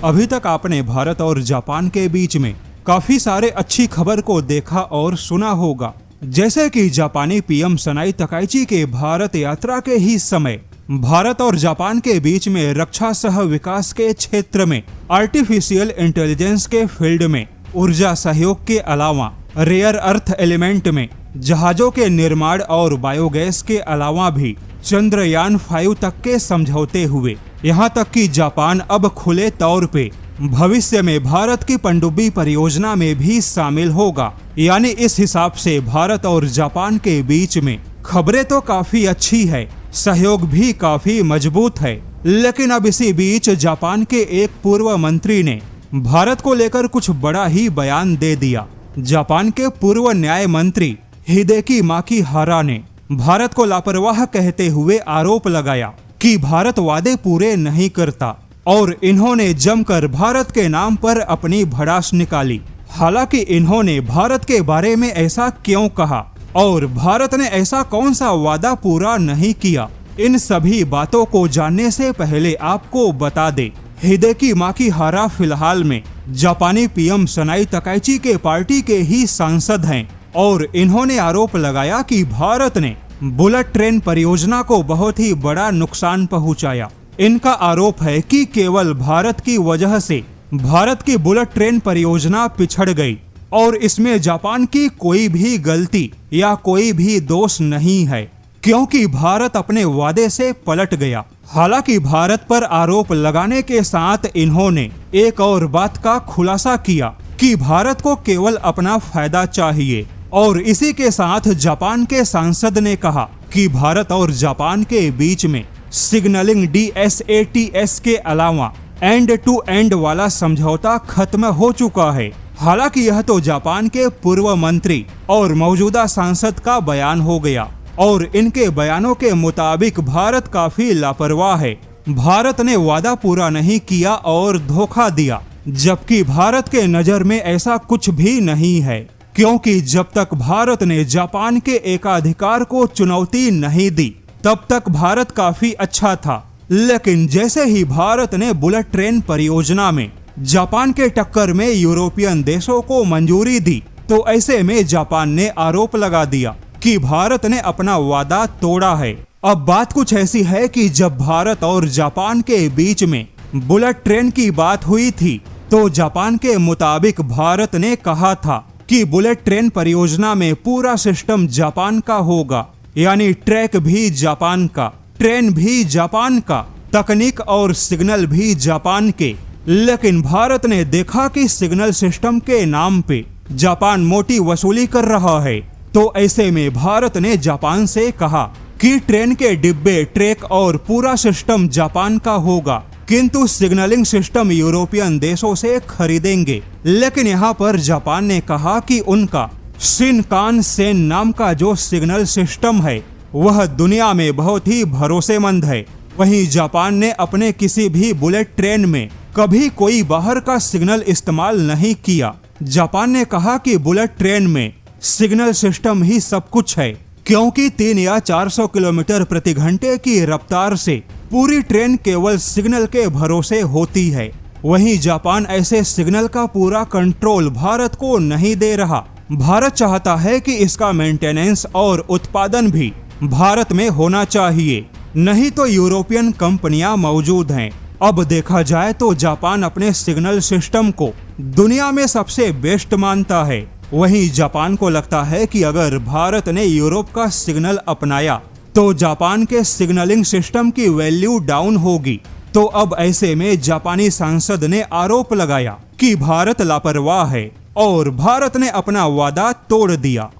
अभी तक आपने भारत और जापान के बीच में काफी सारे अच्छी खबर को देखा और सुना होगा, जैसे कि जापानी पीएम सनाई तकाइची के भारत यात्रा के ही समय भारत और जापान के बीच में रक्षा सह विकास के क्षेत्र में, आर्टिफिशियल इंटेलिजेंस के फील्ड में, ऊर्जा सहयोग के अलावा रेयर अर्थ एलिमेंट में, जहाजों के निर्माण और बायोगैस के अलावा भी चंद्रयान 5 तक के समझौते हुए। यहाँ तक कि जापान अब खुले तौर पे भविष्य में भारत की पनडुब्बी परियोजना में भी शामिल होगा। यानी इस हिसाब से भारत और जापान के बीच में खबरें तो काफी अच्छी है, सहयोग भी काफी मजबूत है। लेकिन अब इसी बीच जापान के एक पूर्व मंत्री ने भारत को लेकर कुछ बड़ा ही बयान दे दिया। जापान के पूर्व न्याय मंत्री हिदेकी माकिहारा ने भारत को लापरवाह कहते हुए आरोप लगाया कि भारत वादे पूरे नहीं करता और इन्होंने जमकर भारत के नाम पर अपनी भड़ास निकाली। हालांकि इन्होंने भारत के बारे में ऐसा क्यों कहा और भारत ने ऐसा कौन सा वादा पूरा नहीं किया, इन सभी बातों को जानने से पहले आपको बता दे, हिदेकी माकिहारा फिलहाल में जापानी पीएम सनाई तकाइची के पार्टी के ही सांसद हैं और इन्होंने आरोप लगाया कि भारत ने बुलेट ट्रेन परियोजना को बहुत ही बड़ा नुकसान पहुंचाया। इनका आरोप है कि केवल भारत की वजह से भारत की बुलेट ट्रेन परियोजना पिछड़ गई और इसमें जापान की कोई भी गलती या कोई भी दोष नहीं है, क्योंकि भारत अपने वादे से पलट गया। हालांकि भारत पर आरोप लगाने के साथ इन्होंने एक और बात का खुलासा किया कि भारत को केवल अपना फायदा चाहिए और इसी के साथ जापान के सांसद ने कहा कि भारत और जापान के बीच में सिग्नलिंग DSATS के अलावा एंड टू एंड वाला समझौता खत्म हो चुका है। हालांकि यह तो जापान के पूर्व मंत्री और मौजूदा सांसद का बयान हो गया और इनके बयानों के मुताबिक भारत काफी लापरवाह है। भारत ने वादा पूरा नहीं किया और धोखा दिया, जबकि भारत के नजर में ऐसा कुछ भी नहीं है, क्योंकि जब तक भारत ने जापान के एकाधिकार को चुनौती नहीं दी तब तक भारत काफी अच्छा था। लेकिन जैसे ही भारत ने बुलेट ट्रेन परियोजना में जापान के टक्कर में यूरोपियन देशों को मंजूरी दी, तो ऐसे में जापान ने आरोप लगा दिया कि भारत ने अपना वादा तोड़ा है। अब बात कुछ ऐसी है कि जब भारत और जापान के बीच में बुलेट ट्रेन की बात हुई थी तो जापान के मुताबिक भारत ने कहा था कि बुलेट ट्रेन परियोजना में पूरा सिस्टम जापान का होगा, यानी ट्रैक भी जापान का, ट्रेन भी जापान का, तकनीक और सिग्नल भी जापान के। लेकिन भारत ने देखा कि सिग्नल सिस्टम के नाम पे जापान मोटी वसूली कर रहा है, तो ऐसे में भारत ने जापान से कहा कि ट्रेन के डिब्बे, ट्रैक और पूरा सिस्टम जापान का होगा, किंतु सिग्नलिंग सिस्टम यूरोपियन देशों से खरीदेंगे। लेकिन यहाँ पर जापान ने कहा कि उनका शिनकानसेन नाम का जो सिग्नल सिस्टम है वह दुनिया में बहुत ही भरोसेमंद है। वहीं जापान ने अपने किसी भी बुलेट ट्रेन में कभी कोई बाहर का सिग्नल इस्तेमाल नहीं किया। जापान ने कहा कि बुलेट ट्रेन में सिग्नल सिस्टम ही सब कुछ है, क्योंकि 3 या 400 किलोमीटर प्रति घंटे की रफ्तार से पूरी ट्रेन केवल सिग्नल के भरोसे होती है। वहीं जापान ऐसे सिग्नल का पूरा कंट्रोल भारत को नहीं दे रहा। भारत चाहता है कि इसका मेंटेनेंस और उत्पादन भी भारत में होना चाहिए, नहीं तो यूरोपियन कंपनियां मौजूद हैं। अब देखा जाए तो जापान अपने सिग्नल सिस्टम को दुनिया में सबसे बेस्ट मानता है। वहीं जापान को लगता है कि अगर भारत ने यूरोप का सिग्नल अपनाया तो जापान के सिग्नलिंग सिस्टम की वैल्यू डाउन होगी। तो अब ऐसे में जापानी सांसद ने आरोप लगाया कि भारत लापरवाह है और भारत ने अपना वादा तोड़ दिया।